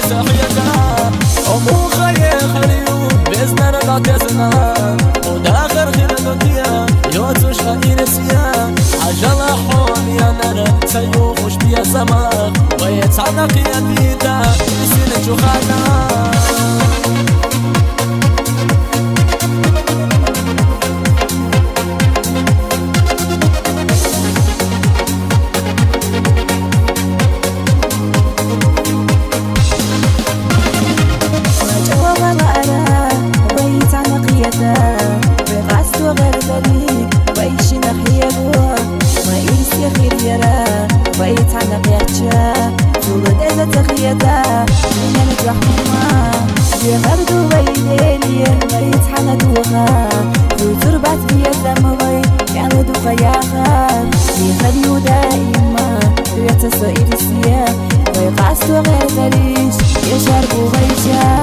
سحيتا أمو خيه خليو بزنا رقا تزنا وداخر خلقتيا يوتوش غيرسيا عجل حول يا نرى سيوخش بيا سما ويتعنق يا بيتا بسنة جخانا ويتعلق يرجع تولد إذا تخيدا من الجحومة يغردو بيليلي ويتحلق وغا وتربط في الدم غي يعرضو خياخا يخليو دائما ويتصو إرسيا ويقعستو غير تريش يشاربو غيشا